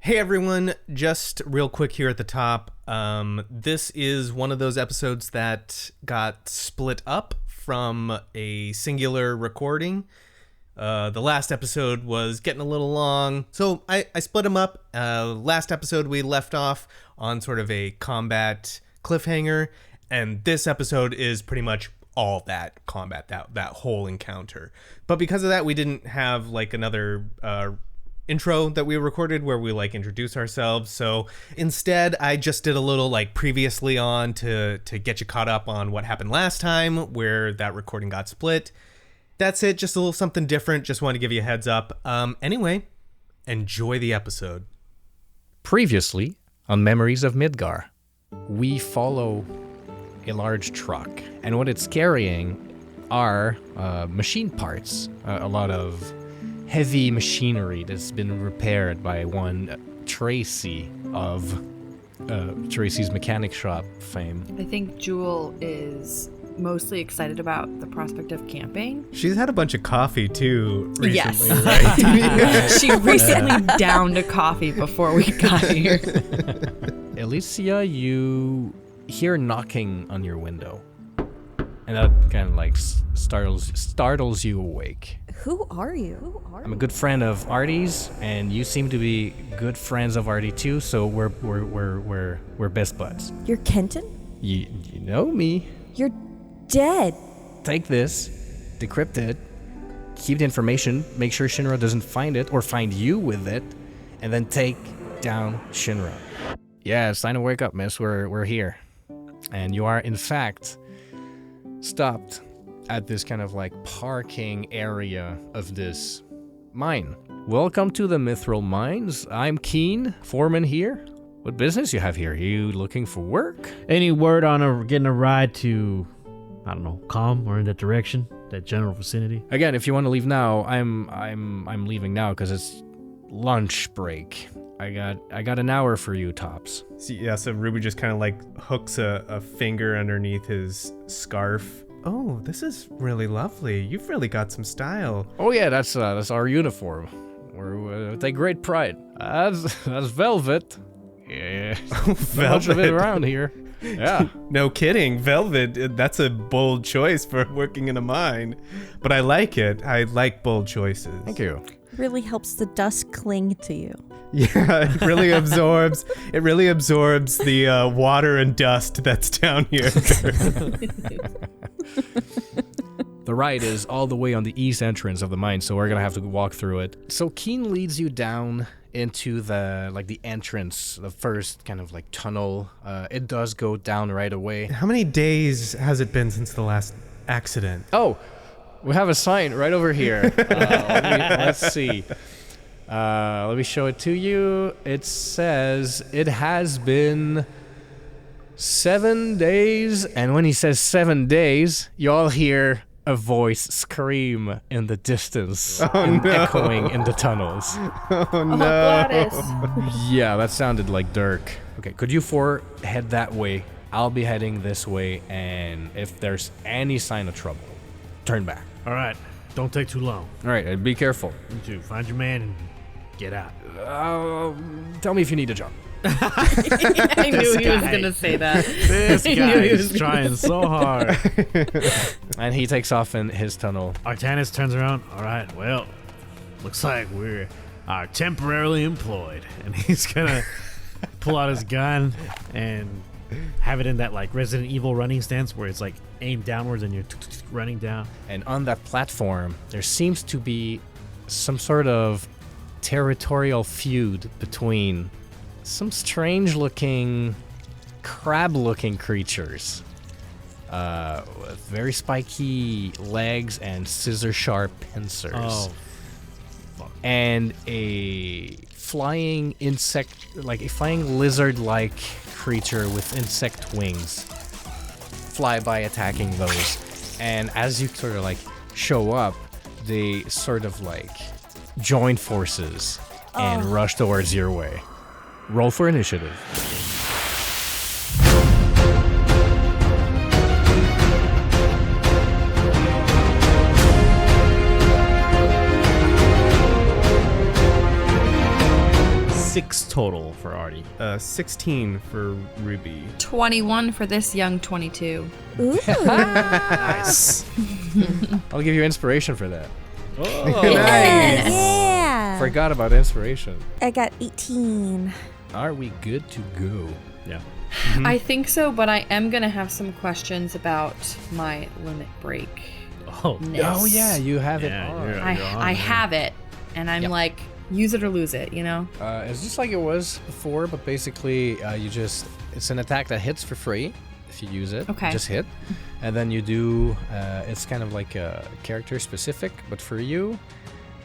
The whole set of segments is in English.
Hey everyone, just real quick here at the top. This is one of those episodes that got split up from a singular recording. The last episode was getting a little long, so I split them up. Last episode we left off on sort of a combat cliffhanger, and this episode is pretty much all that combat, that whole encounter. But because of that, we didn't have like another intro that we recorded where we like introduce ourselves. So instead I just did a little like previously on to get you caught up on what happened last time where that recording got split. That's it. Just a little something different. Just wanted to give you a heads up. Anyway, enjoy the episode. Previously on Memories of Midgar, we follow a large truck, and what it's carrying are machine parts, a lot of heavy machinery that's been repaired by one Tracy of Tracy's Mechanic Shop fame. I think Jewel is mostly excited about the prospect of camping. She's had a bunch of coffee too recently, yes. right? She recently downed a coffee before we got here. Elysia, you hear knocking on your window, and that kind of like startles you awake. Who are you? I'm a good friend of Artie's, and you seem to be good friends of Artie too. So we're best buds. You're Kenton? You know me. You're dead. Take this, decrypt it, keep the information, make sure Shinra doesn't find it or find you with it, and then take down Shinra. Yeah, it's time to wake up, miss. We're here, and you are in fact stopped at this kind of like parking area of this mine. Welcome to the Mythril Mines. I'm Keen, foreman here. What business you have here? Are you looking for work? Any word on getting a ride to, I don't know, Com or in that direction, that general vicinity? Again, if you want to leave now, I'm leaving now because it's lunch break. I got an hour for you, tops. So Ruby just kind of like hooks a finger underneath his scarf. Oh, this is really lovely. You've really got some style. Oh yeah, that's our uniform. We take great pride. That's velvet. Yeah, much of it around here. Yeah. No kidding. Velvet, that's a bold choice for working in a mine. But I like it. I like bold choices. Thank you. Really helps the dust cling to you. Yeah, it really absorbs the water and dust that's down here. The ride is all the way on the east entrance of the mine, so we're gonna have to walk through it. So Keen leads you down into the entrance, the first kind of like tunnel. It does go down right away. How many days has it been since the last accident? Oh, we have a sign right over here. Let's see. Let me show it to you. It says it has been 7 days, and when he says 7 days, you all hear a voice scream in the distance, echoing in the tunnels. Oh no! Gladys. Yeah, that sounded like Dirk. Okay, could you four head that way? I'll be heading this way, and if there's any sign of trouble, turn back. All right, don't take too long. All right, and be careful. You too. Find your man and get out. Tell me if you need a job. I knew he was going to say that. This guy is trying so hard. And he takes off in his tunnel. Artanis turns around. All right, well, looks like we are temporarily employed. And he's going to pull out his gun and have it in that like Resident Evil running stance where it's like aimed downwards and you're running down. And on that platform, there seems to be some sort of territorial feud between some strange-looking, crab-looking creatures with very spiky legs and scissor-sharp pincers. Oh, fuck. And a flying insect, like a flying lizard-like creature with insect wings fly by attacking those. And as you sort of like show up, they sort of like join forces and rush towards your way. Roll for initiative. 6 total for Artie. 16 for Ruby. 21 for this young 22. Ooh. Nice. I'll give you inspiration for that. Oh. Nice. Yeah. Forgot about inspiration. I got 18. Are we good to go? Yeah. I think so, but I am going to have some questions about my limit break. Oh. Oh yeah, you have it Yeah, on. you're- I have it, and I'm like, use it or lose it, you know? It's just like it was before, but basically it's an attack that hits for free if you use it. Okay. Just hit. And then you do, it's kind of like a character specific, but for you,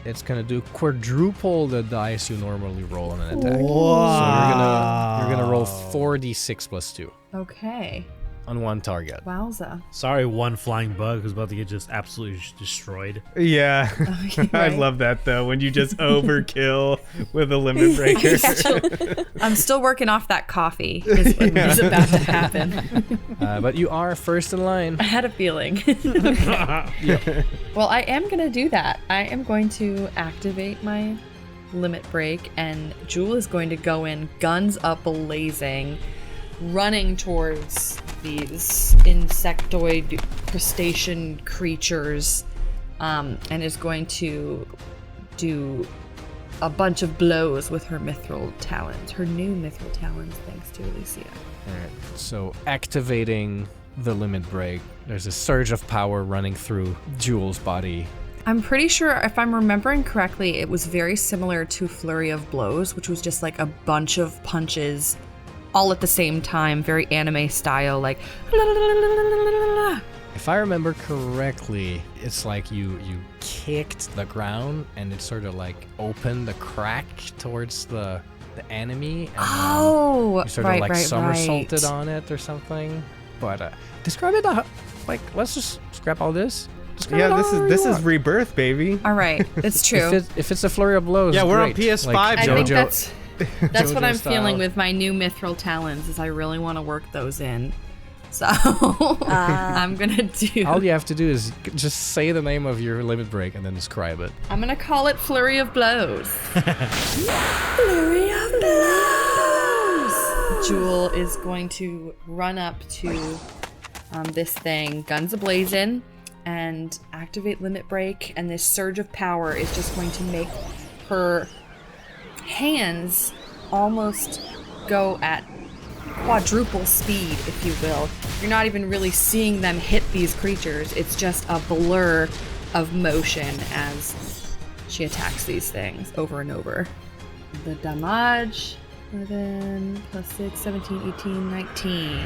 it's going to do quadruple the dice you normally roll on an attack. So you're gonna roll 4d6 plus 2 Okay. on one target. Wowza. Sorry, one flying bug who's about to get just absolutely destroyed. Yeah. I Right. love that though, when you just overkill with a limit breaker. I'm still working off that coffee is what is about to happen. But you are first in line. I had a feeling. Well, I am going to do that. I am going to activate my limit break, and Jewel is going to go in guns up blazing, running towards these insectoid crustacean creatures, and is going to do a bunch of blows with her mithril talons, her new mithril talons, thanks to Elysia. Alright, so activating the limit break, there's a surge of power running through Jewel's body. I'm pretty sure, if I'm remembering correctly, it was very similar to Flurry of Blows, which was just like a bunch of punches all at the same time, very anime style, like If I remember correctly, it's like you kicked the ground and it sort of like opened the crack towards the enemy, and oh, you sort of like somersaulted on it or something. But describe it like, let's just scrap all this. Describe Yeah, it this however you is want. rebirth, baby. All right, it's true. If it's a flurry of blows, Yeah, we're on great. PS5, Like I think JoJo. that's what JoJo I'm style. feeling with my new mithril talons, is I really want to work those in. So I'm gonna do. All you have to do is just say the name of your limit break and then describe it. I'm gonna call it Flurry of Blows. Flurry of Blows! Jewel is going to run up to this thing, guns a-blazing, and activate limit break, and this surge of power is just going to make her hands almost go at quadruple speed, if you will. You're not even really seeing them hit these creatures. It's just a blur of motion as she attacks these things over and over. The damage, 11 plus 6, 17, 18, 19.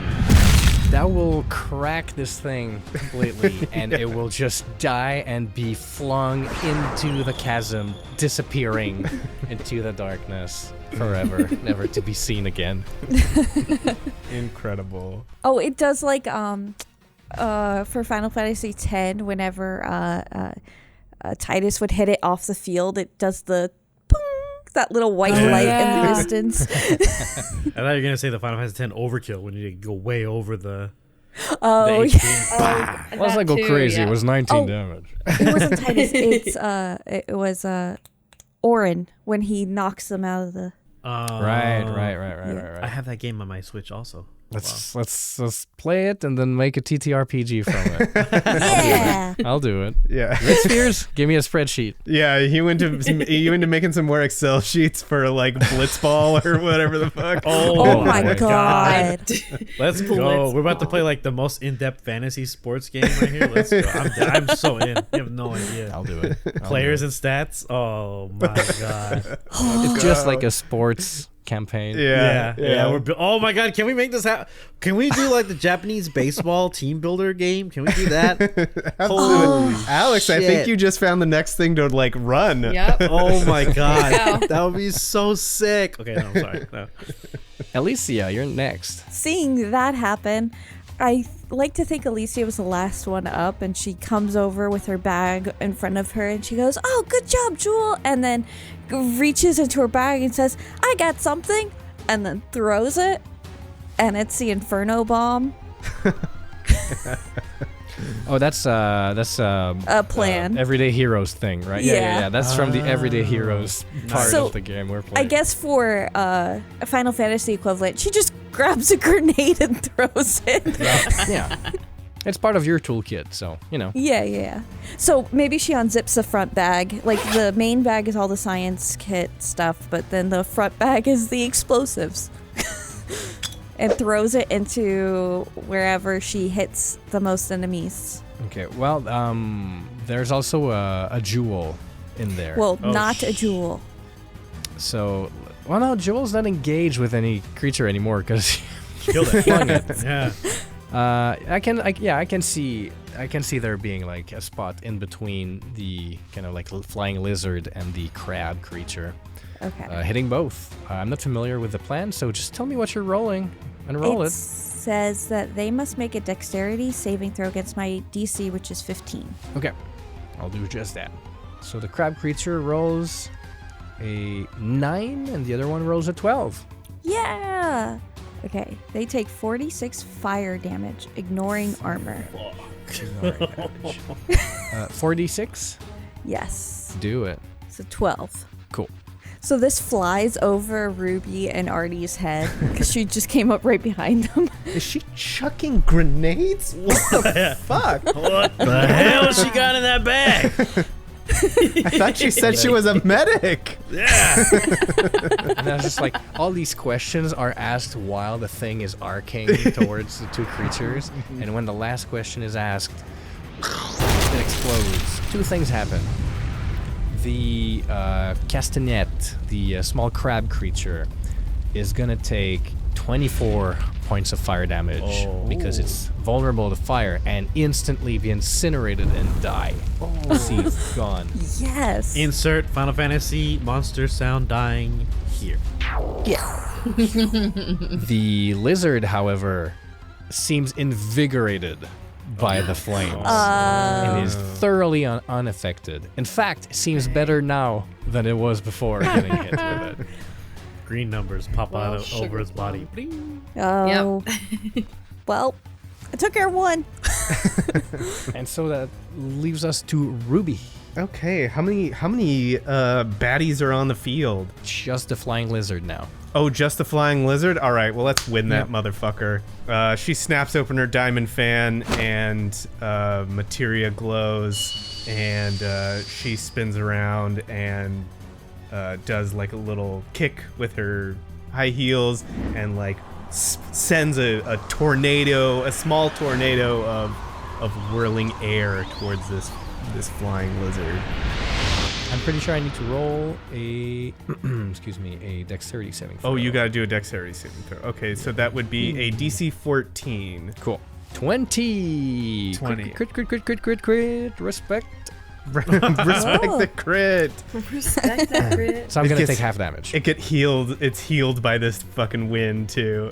That will crack this thing completely, and it will just die and be flung into the chasm, disappearing into the darkness forever, never to be seen again. Incredible. Oh, it does like for Final Fantasy X, whenever Titus would hit it off the field, it does the ping, that little white light in the distance. I thought you were gonna say the Final Fantasy X overkill when you go way over the. Oh, the HP. Bah! Let's not go crazy. It was 19 damage. it wasn't Titus. It's it was Orin when he knocks them out of the. Right. I have that game on my Switch also. Let's play it and then make a TTRPG from it. Yeah. I'll do it. Yeah. Spheres, give me a spreadsheet. Yeah, he went to making some more Excel sheets for like Blitzball or whatever the fuck. Oh my god. Let's go. We're about to play like the most in-depth fantasy sports game right here. Let's go. I'm so in. You have no idea. I'll do it. Players and stats. Oh my god. It's just like a sports campaign. Yeah. Oh my god. Can we make this happen? Can we do like the Japanese baseball team builder game? Can we do that? Absolutely. Alex, I think shit. you just found the next thing to like run. Yep. Oh my god. go. That would be so sick. Okay, no, I'm sorry. No. Elysia, you're next. Seeing that happen, I like to think Elysia was the last one up, and she comes over with her bag in front of her and she goes, "Oh, good job, Jewel," and then reaches into her bag and says, "I got something," and then throws it, and it's the Inferno Bomb. Oh, that's A plan. Everyday Heroes thing, right? Yeah. That's from the Everyday Heroes part So, of the game we're playing. I guess for a Final Fantasy equivalent, she just grabs a grenade and throws it. Yeah. It's part of your toolkit, so, Yeah. So maybe she unzips the front bag. Like, the main bag is all the science kit stuff, but then the front bag is the explosives. And throws it into wherever she hits the most enemies. Okay, well, there's also a jewel in there. Well, not a jewel. So, well, no, Jewel's not engaged with any creature anymore because Killed it. flung it. Yeah. I can see there being like a spot in between the kind of like flying lizard and the crab creature. Okay. Hitting both. I'm not familiar with the plan, so just tell me what you're rolling and roll it. Says that they must make a dexterity saving throw against my DC, which is 15. Okay, I'll do just that. So the crab creature rolls a 9 and the other one rolls a 12. Yeah! Okay, they take 46 fire damage, ignoring armor. 46? Yes. Do it. So 12. Cool. So this flies over Ruby and Artie's head because she just came up right behind them. Is she chucking grenades? What the fuck? What the hell she got in that bag? I thought she said she was a medic. Yeah. And I was just like, all these questions are asked while the thing is arcing towards the two creatures. And when the last question is asked, it explodes. Two things happen. The castanet, the small crab creature, is gonna take 24 points of fire damage because it's vulnerable to fire and instantly be incinerated and die. See, gone. Yes. Insert Final Fantasy monster sound dying here. The lizard, however, seems invigorated by the flames and is thoroughly unaffected. In fact, seems better now than it was before getting hit with it. Green numbers pop out over sugar his body. Oh. Well, I took care of one. And so that leaves us to Ruby. Okay, how many baddies are on the field? Just the flying lizard now. Oh, just the flying lizard? All right, well, let's win that motherfucker. She snaps open her diamond fan, and materia glows, and she spins around and does like a little kick with her high heels, and like sends a tornado, a small tornado of whirling air towards this flying lizard. I'm pretty sure I need to roll a a dexterity saving throw. Oh, you gotta do a dexterity saving throw. Okay, so that would be a DC 14. Cool. 20. 20. Crit. Respect. Respect the crit. Respect that crit. So I'm It gonna gets- take half damage. It get healed. It's healed by this fucking wind too.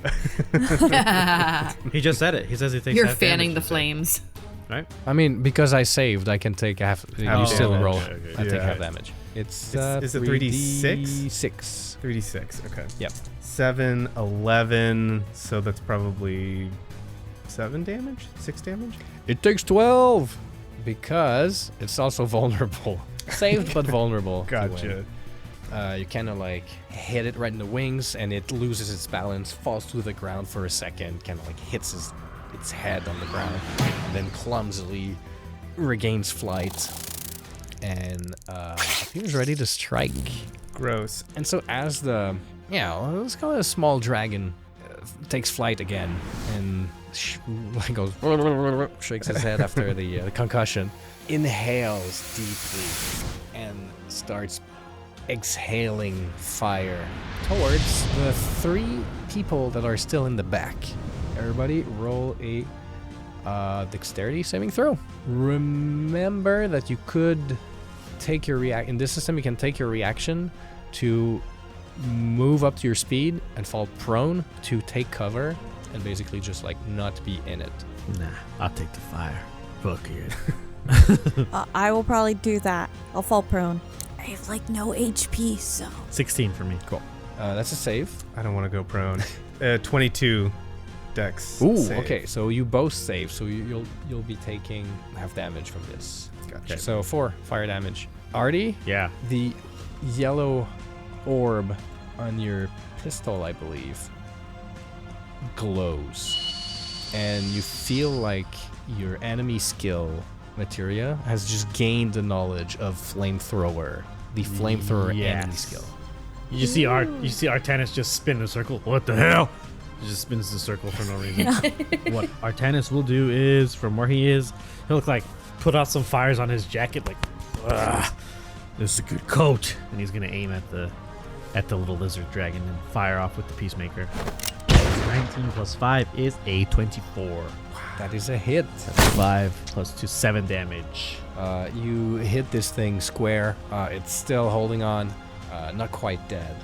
He just said it. He says he takes You're half fanning damage, the flames. right? I mean, because I saved, I can take half. You Oh, still okay, roll. okay. I take Yeah. half damage. It's Is it 3d6? 6. 3d6. Okay. Yep. 7, 11. So that's probably 7 damage. 6 damage. It takes 12 because it's also vulnerable. Saved but vulnerable. to Gotcha. win. You kind of like hit it right in the wings, and it loses its balance, falls to the ground for a second, kind of like hits its head on the ground, and then clumsily regains flight, and appears ready to strike. Gross. And so as let's call it a small dragon, takes flight again, and goes, shakes his head after the concussion, inhales deeply, and starts exhaling fire towards the 3 people that are still in the back. Everybody roll a dexterity saving throw. Remember that you could take your in this system you can take your reaction to move up to your speed and fall prone to take cover and basically just like not be in it. Nah, I'll take the fire. Fuck it. I will probably do that. I'll fall prone. I have like no HP, so. 16 for me. Cool. That's a save. I don't want to go prone. 22 Dex. Ooh, save. okay. So you both save. So you'll be taking half damage from this. Gotcha. So 4 fire damage. Artie, Yeah. the yellow orb on your pistol, I believe, glows, and you feel like your enemy skill, Materia, has just gained the knowledge of flamethrower, the flamethrower enemy Yes. skill. You see Artanis just spin in a circle. What the hell? He just spins in a circle for no reason. What Artanis will do is, from where he is, he'll look like put out some fires on his jacket, like, "Ugh, this is a good coat," and he's gonna aim at the little lizard dragon and fire off with the peacemaker. 19 plus 5 is a 24. That is a hit. 5 plus 2, 7 damage. You hit this thing square. It's still holding on, not quite dead,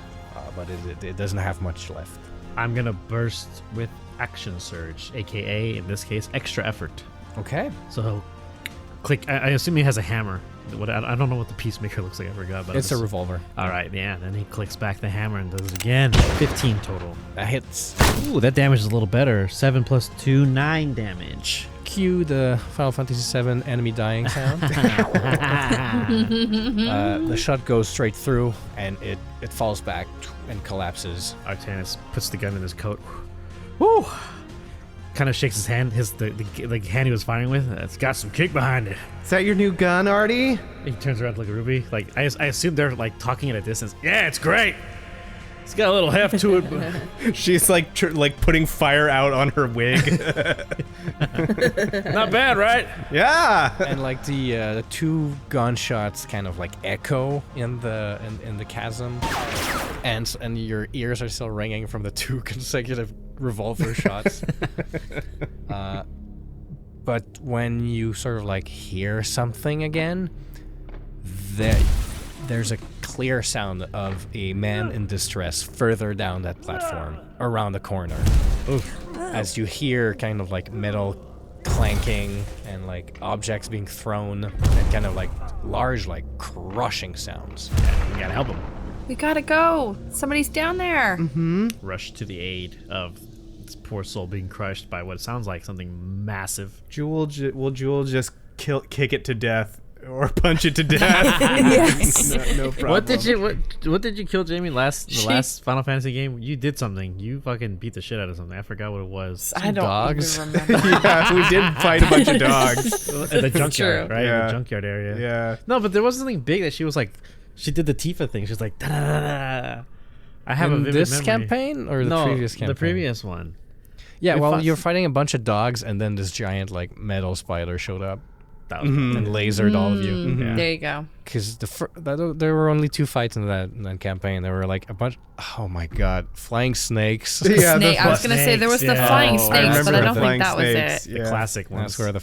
but it doesn't have much left. I'm gonna burst with action surge, aka in this case extra effort. Okay. So he'll click. I assume he has a hammer. I don't know what the peacemaker looks like. I forgot, but It's a revolver. All right, yeah. Then he clicks back the hammer and does it again. 15 total. That hits. Ooh, that damage is a little better. 7 plus 2, 9 damage. Cue the Final Fantasy VII enemy dying sound. The shot goes straight through, and it falls back and collapses. Artanis puts the gun in his coat. Woo! Kind of shakes his hand. The hand he was firing with. It's got some kick behind it. Is that your new gun, Artie? He turns around to look at Ruby. Like I assume they're like talking at a distance. Yeah, it's great. It's got a little heft to it. But She's like putting fire out on her wig. not bad, right? Yeah. And like the two gunshots kind of like echo in the chasm, and your ears are still ringing from the 2 consecutive revolver shots. But when you sort of like hear something again, there's a clear sound of a man in distress further down that platform, around the corner. Oof. As you hear kind of like metal clanking and like objects being thrown and kind of like large like crushing sounds. We gotta help him. We gotta go. Somebody's down there. Rush to the aid of this poor soul being crushed by what sounds like something massive. Will Jewel just kick it to death or punch it to death? Yes. No problem. What did you kill Jamie the last Final Fantasy game? You did something. You fucking beat the shit out of something. I forgot what it was. I don't dogs? even remember. Yeah, we did fight a bunch of dogs. At the junkyard, true. right? Yeah. The junkyard area. Yeah. No, but there was something big that she was like, she did the Tifa thing. She was like, da da da da. I have a In vivid this memory. campaign or the No, previous campaign? the previous one. Yeah, We well, fought- you're fighting a bunch of dogs, and then this giant like metal spider showed up That was and lasered all of you. Yeah. There you go. Because there were only 2 fights in that campaign. There were like a bunch. Oh my god, flying snakes. Yeah, Snake. I was fl- gonna say there was the snakes, flying yeah. I snakes, remember but I the don't flying think that was snakes. it. The Yeah. classic ones. That's where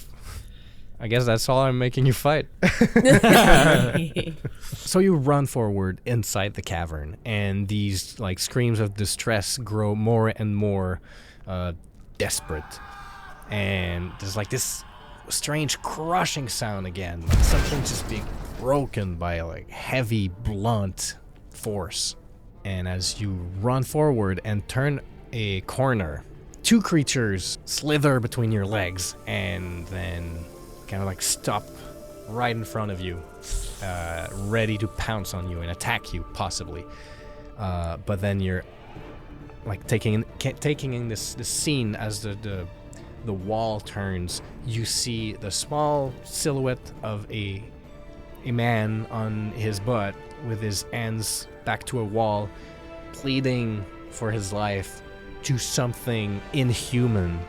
I guess that's all I'm making you fight. So you run forward inside the cavern, and these like screams of distress grow more and more desperate. And there's like this strange crushing sound again, like something just being broken by like heavy, blunt force. And as you run forward and turn a corner, 2 creatures slither between your legs and then kind of like stop right in front of you, ready to pounce on you and attack you, possibly. But then you're like taking in this scene as the wall turns. You see the small silhouette of a man on his butt with his hands back to a wall, pleading for his life to something inhuman,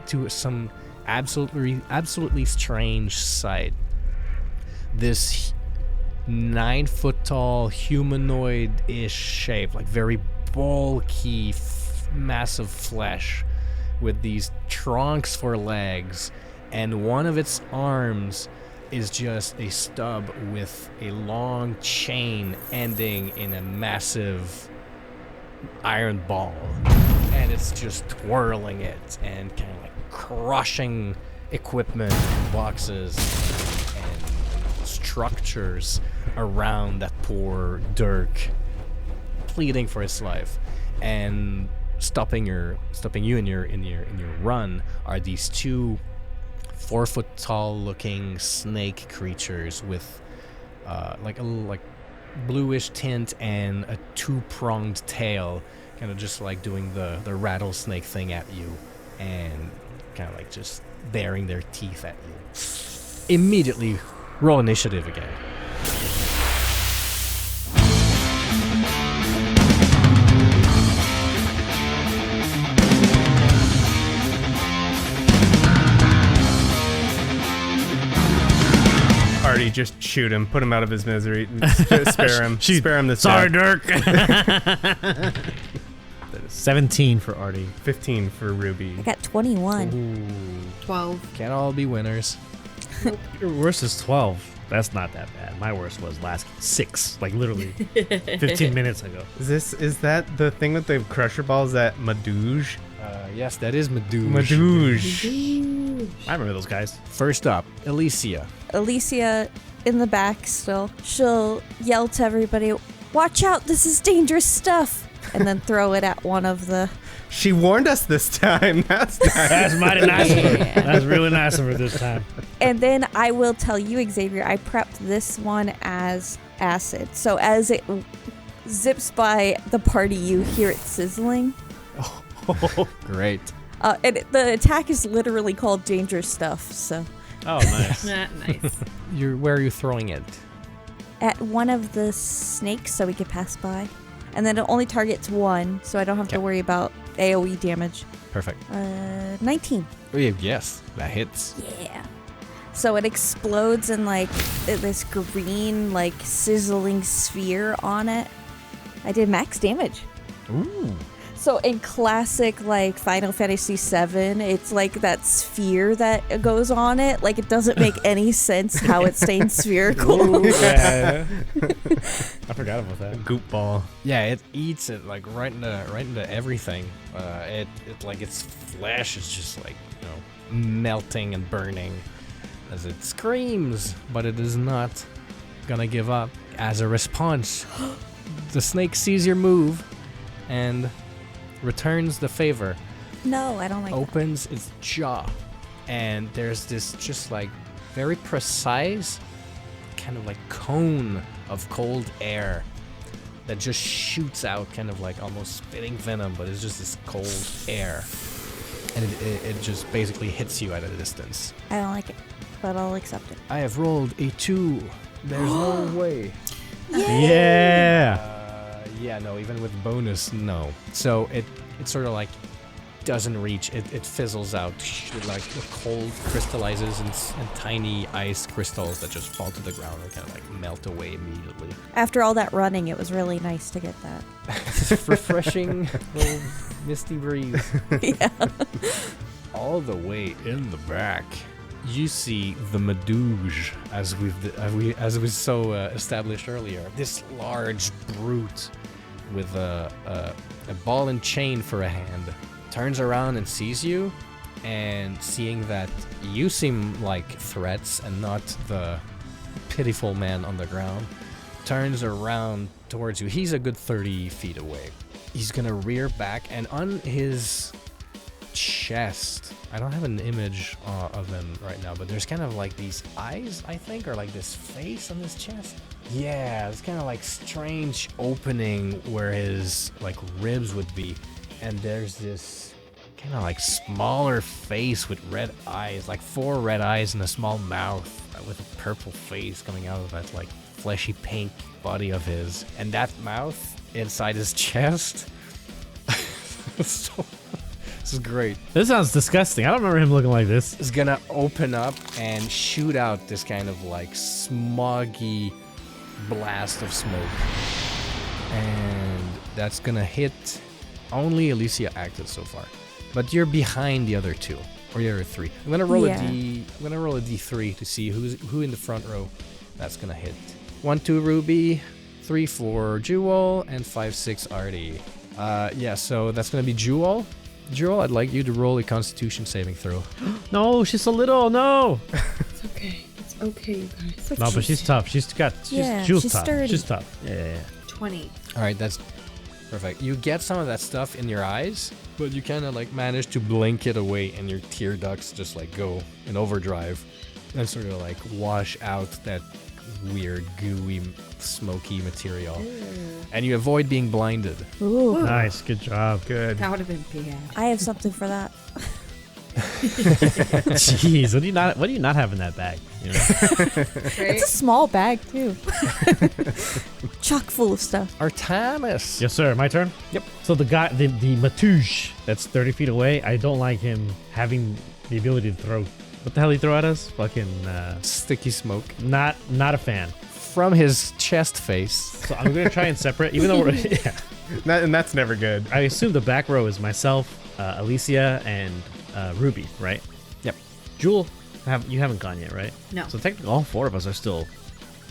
to some absolutely strange sight. This 9-foot-tall humanoid-ish shape, like very bulky, massive flesh, with these trunks for legs, and one of its arms is just a stub with a long chain ending in a massive iron ball, and it's just twirling it and kind of like crushing equipment, boxes, and structures around that poor Dirk, pleading for his life. And stopping you in your run are these 2 4-foot tall looking snake creatures with like a little like bluish tint and a 2-pronged tail, kind of just like doing the rattlesnake thing at you, and kind of like just baring their teeth at you. Immediately roll initiative again. Artie, just shoot him. Put him out of his misery. Spare him. Spare him this Sorry, death. Dirk. 17 for Artie. 15 for Ruby. I got 21. Ooh. 12. Can't all be winners. Your worst is 12. That's not that bad. My worst was last 6, like literally 15 minutes ago. Is that the thing with the crusher balls, that Madouge? Yes, that is Madouge. Madouge. I remember those guys. First up, Elysia. Elysia in the back still. She'll yell to everybody, "Watch out, this is dangerous stuff!" And then throw it at one of the... She warned us this time. That's nice. That's mighty nice of her. That's really nice of her this time. And then I will tell you, Xavier, I prepped this one as acid. So as it zips by the party, you hear it sizzling. Great. And the attack is literally called dangerous stuff, so... Oh, nice. Nice. Where are you throwing it? At one of the snakes so we could pass by. And then it only targets one, so I don't have to worry about AoE damage. Perfect. 19. Oh, yeah, yes, that hits. Yeah. So it explodes in like this green, like sizzling sphere on it. I did max damage. Ooh. So in classic like Final Fantasy VII, it's like that sphere that goes on it. Like it doesn't make any sense how it stays spherical. Yeah. I forgot about that. Goop ball. Yeah, it eats it like right into everything. It like its flesh is just like, you know, melting and burning as it screams, but it is not gonna give up. As a response, the snake sees your move and returns the favor. No, I don't like that. Opens its jaw, and there's this just like very precise kind of like cone of cold air that just shoots out, kind of like almost spitting venom, but it's just this cold air, and it just basically hits you at a distance. I don't like it, but I'll accept it. I have rolled a 2. There's no way. Yeah. Yeah, no, even with bonus, no. So it sort of like doesn't reach. It fizzles out. Like the cold crystallizes and tiny ice crystals that just fall to the ground and kind of like melt away immediately. After all that running, it was really nice to get that. Refreshing little misty breeze. Yeah. All the way in the back, you see the Madouge, as we so established earlier. This large brute with a ball and chain for a hand turns around and sees you, and seeing that you seem like threats and not the pitiful man on the ground, turns around towards you. He's a good 30 feet away. He's gonna rear back, and on his chest, I don't have an image of him right now, but there's kind of like these eyes, I think, or like this face on his chest. Yeah, it's kind of like strange opening where his like ribs would be, and there's this kind of like smaller face with red eyes, like 4 red eyes and a small mouth with a purple face coming out of that like fleshy pink body of his, and that mouth inside his chest. So, this is great. This sounds disgusting. I don't remember him looking like this. Is gonna open up and shoot out this kind of like smoggy blast of smoke, and that's gonna hit. Only Elysia acted so far, but you're behind the other 2 or the other 3. I'm gonna roll I'm gonna roll a D3 to see who in the front row that's gonna hit. 1, 2 Ruby, 3, 4 Jewel, and 5, 6 Artie. Yeah, so that's gonna be Jewel. Jewel, I'd like you to roll a Constitution saving throw. No, she's so little. No. It's okay. It's okay, you guys. No, but she's tough. She's Yeah, Jewel's she's tough. sturdy. She's tough. Yeah. 20. All right, that's Perfect. You get some of that stuff in your eyes, but you kind of like manage to blink it away, and your tear ducts just like go in overdrive and sort of like wash out that weird, gooey, smoky material. And you avoid being blinded. Ooh. Nice, good job. Good. That would have been bad. I have something for that. Jeez, what do you not have in that bag? You know? It's a small bag too. Chock full of stuff. Artanis. Yes, sir. My turn. Yep. So the guy, the Matouche that's 30 feet away, I don't like him having the ability to throw. What the hell he throw at us? Fucking Sticky smoke. not a fan. From his chest face. So I'm gonna try and separate, even though we're yeah. And that's never good. I assume the back row is myself, Elysia, and Ruby, right? Yep. Jewel, you haven't gone yet, right? No. So technically, all four of us are still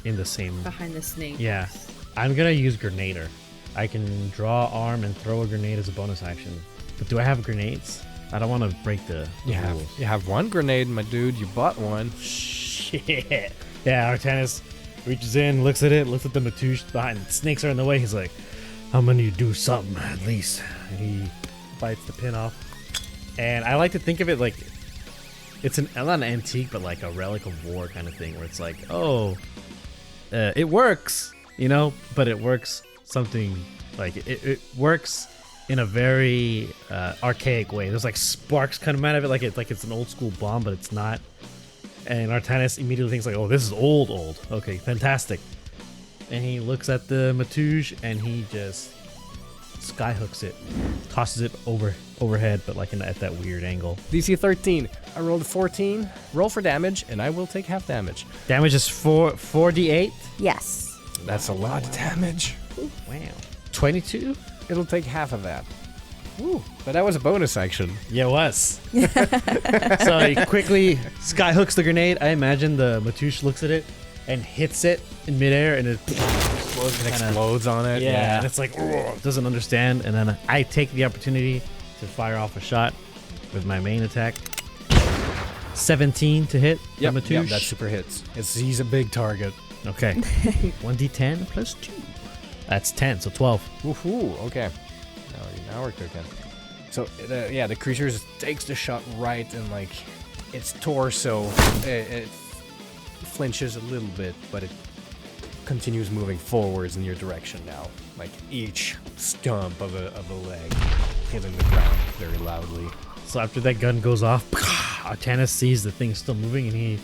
in the same. Behind the snake. Yeah. I'm gonna use Grenader. I can draw arm and throw a grenade as a bonus action. But do I have grenades? I don't want to break the rules. You have one grenade, my dude. You bought one. Shit. Yeah, Artanis reaches in, looks at it, looks at the Matouche behind. Snakes are in the way. He's like, I'm gonna do something at least. And he bites the pin off. And I like to think of it like it's not an antique, but like a relic of war kind of thing, where it's like, it works, you know, but it works something like it works in a very archaic way. There's like sparks coming out of it, like it's an old school bomb, but it's not. And Artanis immediately thinks like, oh, this is old. Okay, fantastic. And he looks at the Matouche and he just skyhooks it, tosses it overhead, but like at that weird angle. DC 13. I rolled a 14. Roll for damage, and I will take half damage. Damage is 4d8. Yes. That's a lot of damage. Wow. 22. It'll take half of that. Ooh, but that was a bonus action. Yeah, it was. So he quickly skyhooks the grenade. I imagine the Matouche looks at it and hits it in midair, and it Explodes on it. Yeah, and it's like, doesn't understand. And then I take the opportunity to fire off a shot with my main attack. 17 to hit the Yep, Matouche. that super hits. He's a big target. Okay. 1d10 plus 2. That's 10, so 12. Woohoo, okay. Now we're cooking. So, the creature just takes the shot right, and like its torso, it flinches a little bit, but it continues moving forwards in your direction now. Like each stump of a leg hitting the ground very loudly. So after that gun goes off, Artanis sees the thing still moving, and he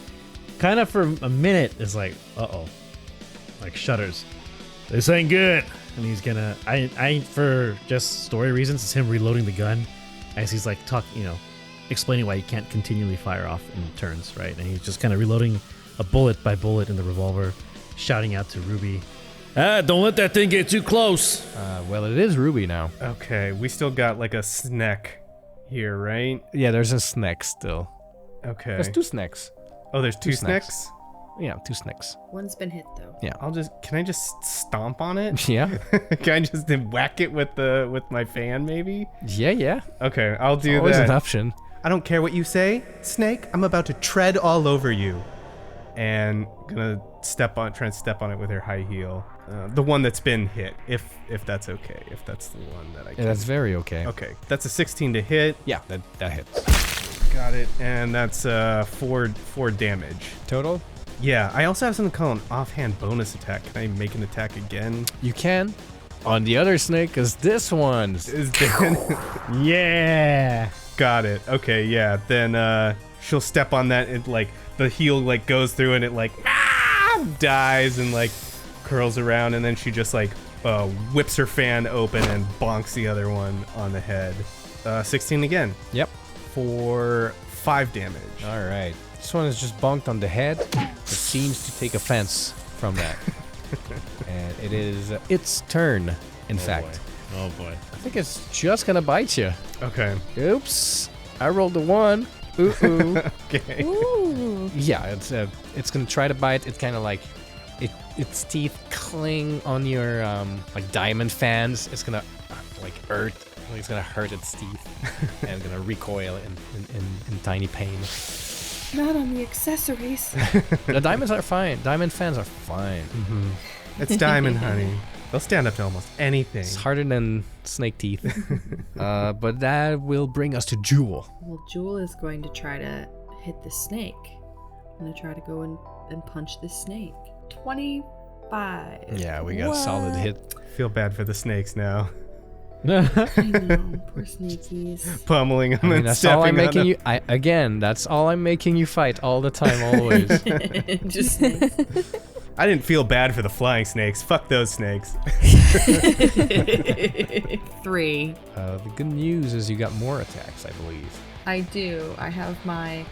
kind of for a minute is like, uh-oh. Like shudders. This ain't good. And he's gonna, I for just story reasons, it's him reloading the gun as he's like explaining why he can't continually fire off in turns, right? And he's just kind of reloading a bullet by bullet in the revolver, shouting out to Ruby, don't let that thing get too close. Well, it is Ruby now. Okay, we still got like a snack here, right? Yeah, there's a snack still. Okay. There's two snacks. Oh, there's two snacks. snacks? Yeah, two snacks. One's been hit though. Yeah. Can I just stomp on it? Yeah. Can I just whack it with my fan ave? Yeah. Okay, I'll do Always that. an option. I don't care what you say, Snake. I'm about to tread all over you. And gonna try and step on it with her high heel. The one that's been hit, if that's okay. If that's the one that I can. Yeah, that's very okay. Okay, that's a 16 to hit. Yeah, that hits. Got it. And that's 4 damage. Total? Yeah, I also have something called an offhand bonus attack. Can I make an attack again? You can. On the other snake, because this one's... Is then Yeah. Got it. Okay, yeah. Then she'll step on that and like the heel like goes through and it like dies and like curls around, and then she just like whips her fan open and bonks the other one on the head. 16 again. Yep. For 5 damage. All right. This one is just bonked on the head. It seems to take offense from that. And it is its turn, in fact. Boy. Oh boy. I think it's just gonna bite you. Okay. Oops. I rolled a 1. Ooh. Okay. Ooh. Yeah, it's gonna try to bite. It's kind of like its teeth cling on your like diamond fans. It's gonna it's gonna hurt its teeth and gonna recoil in tiny pain. Not on the accessories. The diamonds are fine. Diamond fans are fine. Mm-hmm. It's diamond, honey. They'll stand up to almost anything. It's harder than snake teeth. But that will bring us to Jewel. Well, Jewel is going to try to hit the snake. I'm going to try to go and punch this snake. 25. Yeah, we got solid hit. Feel bad for the snakes now. I know, poor snakies. Pummeling them I mean, and that's all I'm stepping on making them. you. Again, that's all I'm making you fight all the time, always. Just snakes. I didn't feel bad for the flying snakes. Fuck those snakes. 3. The good news is you got more attacks, I believe. I do. I have my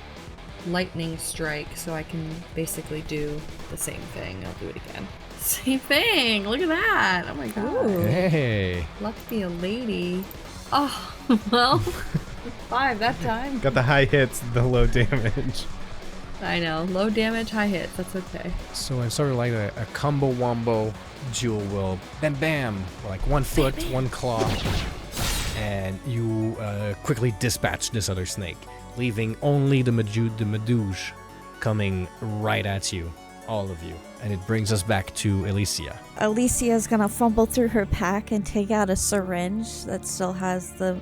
lightning strike, so I can basically do the same thing. I'll do it again. Same thing. Look at that. Oh my god. Ooh. Hey. Lucky be a lady. Oh, well, 5 that time. Got the high hits, the low damage. I know. Low damage, high hits. That's okay. So it's sort of like a combo wombo. Jewel will bam bam, like 1 foot, 1 claw, and you quickly dispatch this other snake, leaving only the Medouge coming right at you, all of you. And it brings us back to Elysia. Alicia's gonna fumble through her pack and take out a syringe that still has the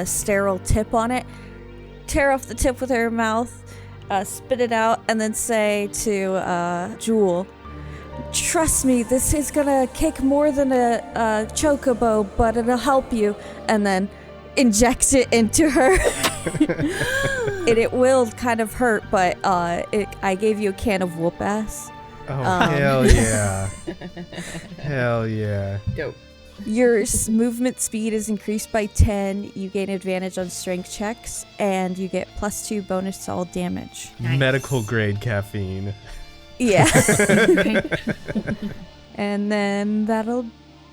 sterile tip on it. Tear off the tip with her mouth, spit it out, and then say to Jewel, "Trust me, this is gonna kick more than a chocobo, but it'll help you." And then injects it into her. And it will kind of hurt, but I gave you a can of whoop ass. Oh, hell yeah. Hell yeah. Dope. Your movement speed is increased by 10. You gain advantage on strength checks, and you get +2 bonus to all damage. Nice. Medical grade caffeine. Yeah. And then that'll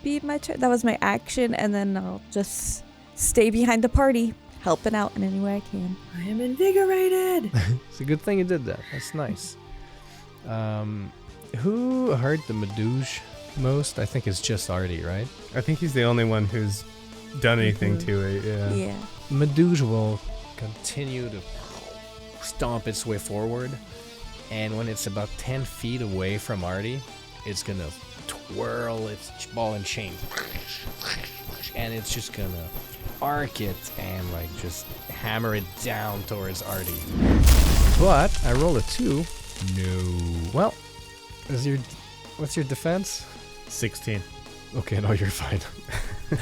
be my turn. That was my action, and then I'll just stay behind the party, helping out in any way I can. I am invigorated. It's a good thing you did that. That's nice. Who hurt the Medouge most? I think it's just Artie, right? I think he's the only one who's done anything to it, yeah. Yeah. Medouge will continue to stomp its way forward, and when it's about 10 feet away from Artie, it's gonna twirl its ball and chain, and it's just gonna arc it and like just hammer it down towards Artie. But I rolled a 2. No. Well, what's your defense? 16. Okay, no, you're fine.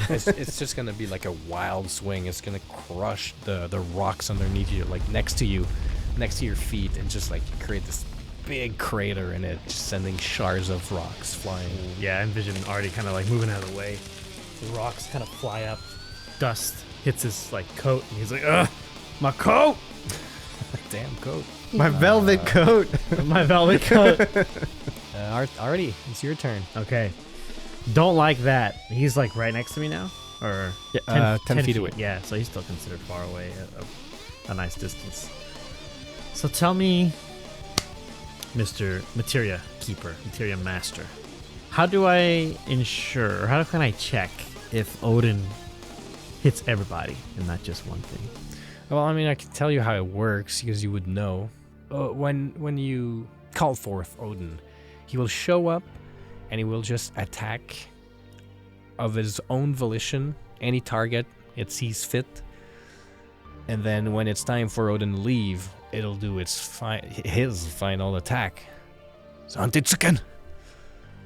It's just gonna be like a wild swing. It's gonna crush the rocks underneath you, like next to your feet, and just like create this big crater in it, just sending shards of rocks flying. Yeah, I envision Artie kind of like moving out of the way. The rocks kind of fly up. Dust hits his like coat, and he's like, "Ugh, my coat! Damn coat. My velvet coat. My velvet coat!" Artie, it's your turn. Okay. Don't like that. He's like right next to me now? Or Yeah, 10 feet away. Yeah, so he's still considered far away, a nice distance. So tell me, Mr. Materia Keeper, Materia Master, how do I ensure, or how can I check if Odin hits everybody and not just one thing? Well, I mean, I can tell you how it works because you would know. When you call forth Odin, he will show up and he will just attack of his own volition any target it sees fit. And then when it's time for Odin to leave, it'll do his final attack, Zantitsuken,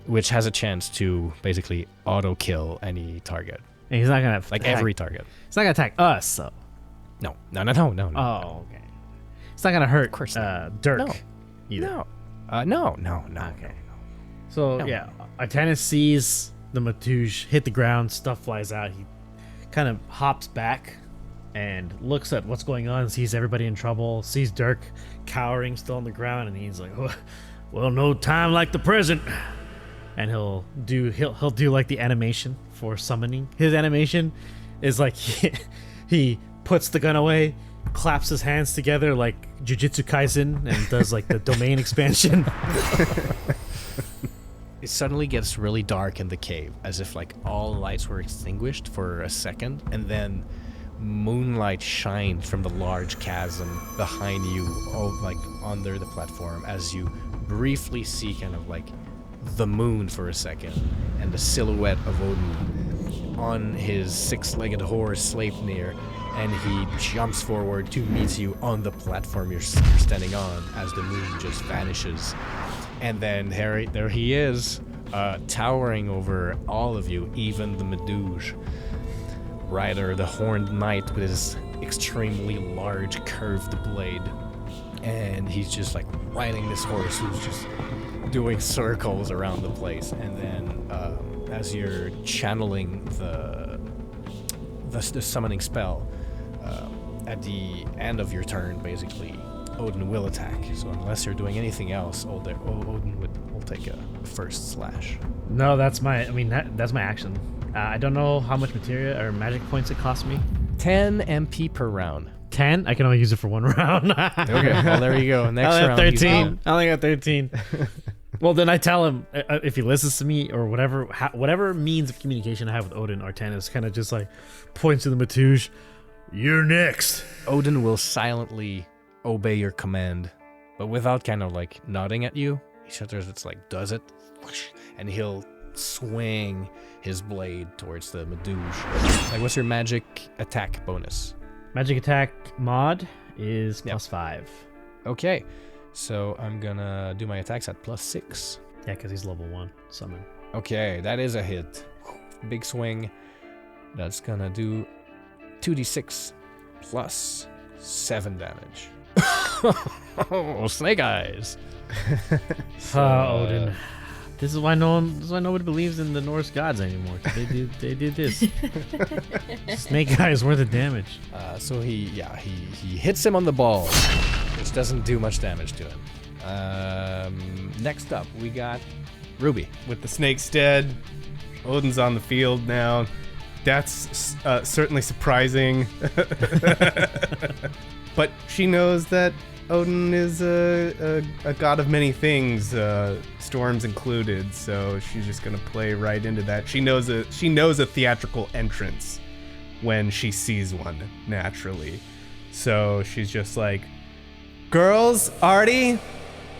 which has a chance to basically auto kill any target, And he's not gonna like attack, every target. He's not gonna attack us, though. No. Oh, okay. It's not gonna hurt course not. Dirk No. either. No. Okay. So No. yeah, Artanis sees the Medouge hit the ground, stuff flies out. He kind of hops back and looks at what's going on, sees everybody in trouble, sees Dirk cowering still on the ground, and he's like, "Well, no time like the present." And he'll do like the animation for summoning. His animation is like he puts the gun away, claps his hands together like Jujutsu Kaisen, and does like the domain expansion. It suddenly gets really dark in the cave, as if like all lights were extinguished for a second, and then moonlight shines from the large chasm behind you, like under the platform, as you briefly see kind of like the moon for a second, and the silhouette of Odin on his 6-legged horse Sleipnir, and he jumps forward to meet you on the platform you're standing on as the moon just vanishes. And then there he is, towering over all of you, even the Meduse. Rider, the horned knight with his extremely large curved blade. And he's just like riding this horse who's just doing circles around the place. And then as you're channeling the summoning spell, at the end of your turn, basically, Odin will attack. So unless you're doing anything else, Odin will take a first slash. No, that's my action. I don't know how much materia or magic points it costs me. 10 MP per round. 10? I can only use it for one round. Okay, well, there you go. Next I round. 13. I only got 13. Well, then I tell him, if he listens to me or whatever means of communication I have with Odin, Artanis kind of just like points to the Matouche. You're next. Odin will silently obey your command, but without kind of like nodding at you. He just like does it, and he'll swing his blade towards the Meduse. Like, what's your magic attack bonus? Magic attack mod is +5. Okay, so I'm gonna do my attacks at +6. Yeah, because he's level 1 summon. Okay, that is a hit. Big swing. That's gonna do 2d6 plus 7 damage. Oh, snake eyes. Odin. This is why nobody believes in the Norse gods anymore. They did this. Snake eyes worth of damage. So he hits him on the ball, which doesn't do much damage to him. Next up, we got Ruby. With the snakes dead, Odin's on the field now. That's certainly surprising. But she knows that Odin is a god of many things, storms included, so she's just gonna play right into that. She knows a theatrical entrance when she sees one, naturally. So she's just like, girls, Artie,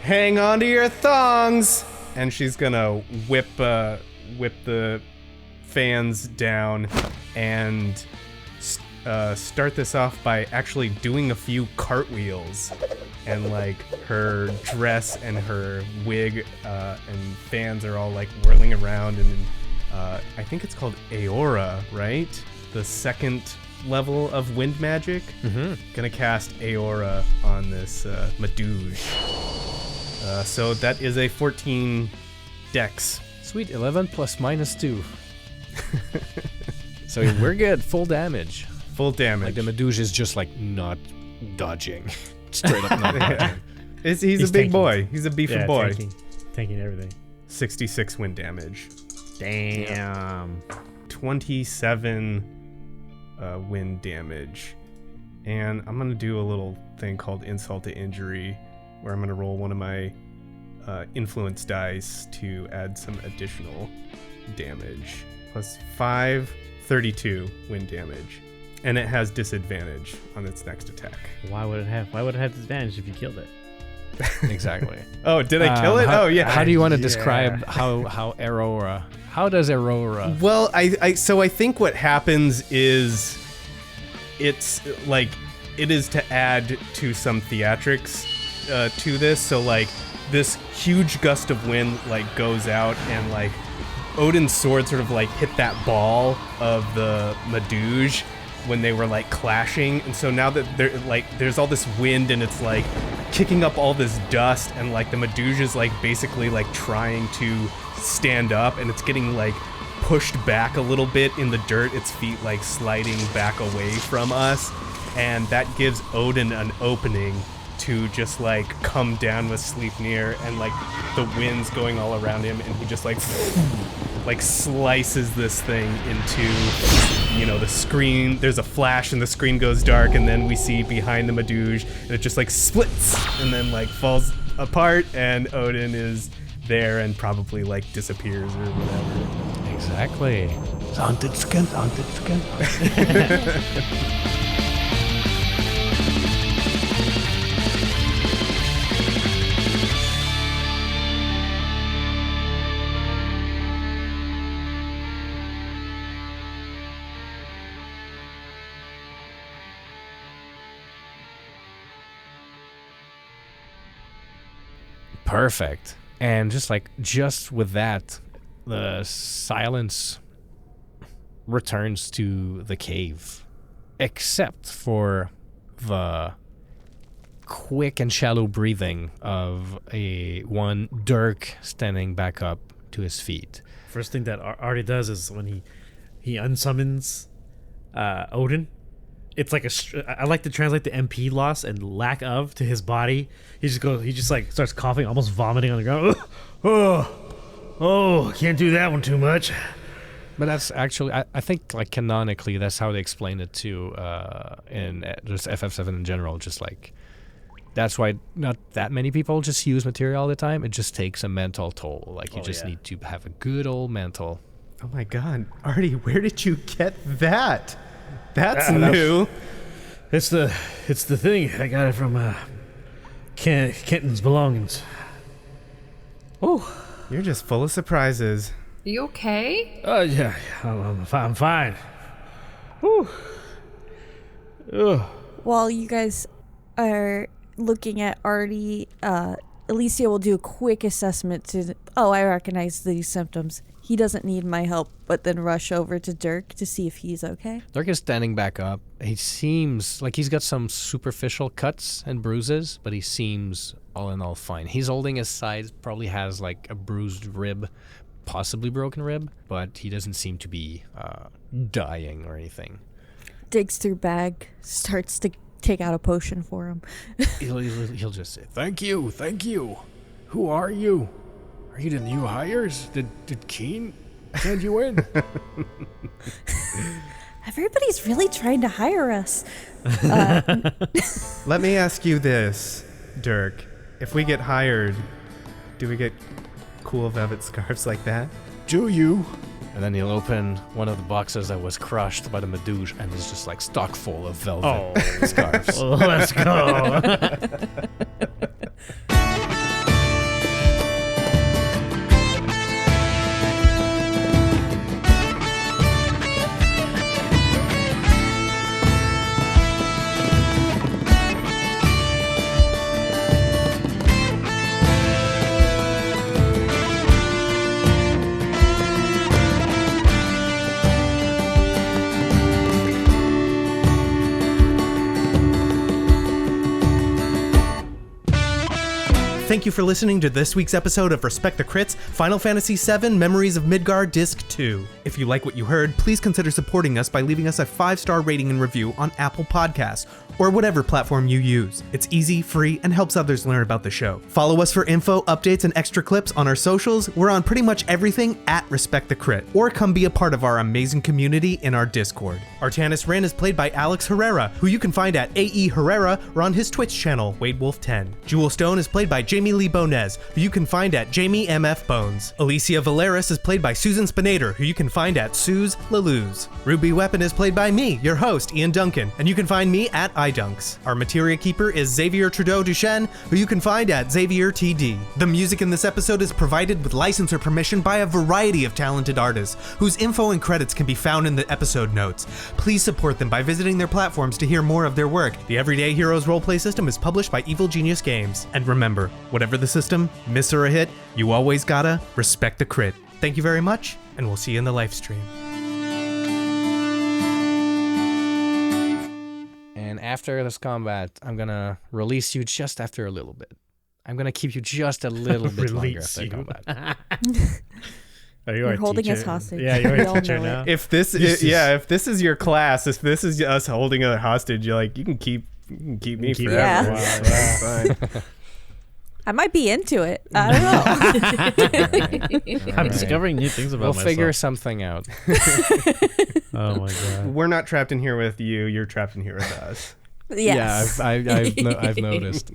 hang on to your thongs! And she's gonna whip the fans down and start this off by actually doing a few cartwheels, and like her dress and her wig and fans are all like whirling around, and I think it's called Aora, right? The second level of wind magic. Gonna cast Aora on this Meduse. So that is a 14 dex. Sweet, 11 plus -2. So we're good. Full damage. Full damage. Like the Meduse is just like not dodging. Straight up not dodging. He's a big tanking. Boy. He's a beefy boy. Tanking everything. 66 wind damage. Damn. 27 wind damage. And I'm going to do a little thing called insult to injury, where I'm going to roll one of my influence dice to add some additional damage. +5, 32 wind damage. And it has disadvantage on its next attack. Why would it have disadvantage if you killed it? Exactly. Oh, did I kill it? How, Oh, yeah. How do you want to describe how Aurora? How does Aurora? Well, so I think what happens is it's like it is to add to some theatrics to this. So like this huge gust of wind like goes out, and like Odin's sword sort of like hit that ball of the Meduse when they were like clashing, and so now that there's all this wind and it's like kicking up all this dust, and like the Meduse is like basically like trying to stand up, and it's getting like pushed back a little bit in the dirt, its feet like sliding back away from us, and that gives Odin an opening to just like come down with Sleipnir, and like the wind's going all around him, and he just like slices this thing into, you know, the screen. There's a flash and the screen goes dark, and then we see behind the Meduse, and it just like splits and then like falls apart, and Odin is there and probably like disappears or whatever. Exactly. Haunted skin. Perfect. And just with that, the silence returns to the cave, except for the quick and shallow breathing of one Dirk standing back up to his feet. First thing that Artie does is when he unsummons Odin. It's like I like to translate the MP loss and lack of to his body. He just starts coughing, almost vomiting on the ground. Oh, can't do that one too much. But that's actually, I think, like, canonically, that's how they explain it too, in just FF7 in general. Just like, that's why not that many people just use Materia all the time. It just takes a mental toll. Like, you need to have a good old mental. Oh my god, Artie, where did you get that? That's new. It's the thing. I got it from Kenton's belongings. Oh, you're just full of surprises. Are you okay? Yeah, I'm fine. Whew. Ugh. While you guys are looking at Artie, Elysia will do a quick assessment to, I recognize these symptoms. He doesn't need my help, but then rush over to Dirk to see if he's okay. Dirk is standing back up. He seems like he's got some superficial cuts and bruises, but he seems all in all fine. He's holding his side, probably has like a bruised rib, possibly broken rib, but he doesn't seem to be dying or anything. Digs through bag, starts to take out a potion for him. He'll just say, Thank you. Who are you? Are you the new hires? Did Keen send you in? Everybody's really trying to hire us. Let me ask you this, Dirk. If we get hired, do we get cool velvet scarves like that? Do you? And then he'll open one of the boxes that was crushed by the Medouge, and it's just like stock full of velvet scarves. Let's go. Thank you for listening to this week's episode of Respect the Crits, Final Fantasy VII Memories of Midgar Disc 2. If you like what you heard, please consider supporting us by leaving us a 5-star rating and review on Apple Podcasts, or whatever platform you use. It's easy, free, and helps others learn about the show. Follow us for info, updates, and extra clips on our socials. We're on pretty much everything at Respect the Crit, or come be a part of our amazing community in our Discord. Artanis Rinn is played by Alex Herrera, who you can find at AE Herrera or on his Twitch channel, WadeWolf10. Jewel Stone is played by Jamie Lee-Bonés, who you can find at Jamie MF Bones. Elysia Valerius is played by Susan Spenader, who you can find at Suze Laluz. Ruby Weapon is played by me, your host, Ian Duncan, and you can find me at iDunks. Our Materia Keeper is Xavier Trudeau-Deschênes, who you can find at XavierTD. The music in this episode is provided with license or permission by a variety of talented artists, whose info and credits can be found in the episode notes. Please support them by visiting their platforms to hear more of their work. The Everyday Heroes roleplay system is published by Evil Genius Games. And remember, whatever the system, miss or a hit, you always gotta respect the crit. Thank you very much, and we'll see you in the Lifestream. And after this combat, I'm gonna release you just after a little bit. I'm gonna keep you just a little bit longer after combat. You're holding us hostage. Yeah, you're a teacher now. If this is your class, if this is us holding a hostage, you can keep me forever. Yeah. Fine. I might be into it. I don't know. I'm discovering new things about myself. We'll figure something out. Oh my god. We're not trapped in here with you. You're trapped in here with us. Yes. Yeah, I've noticed.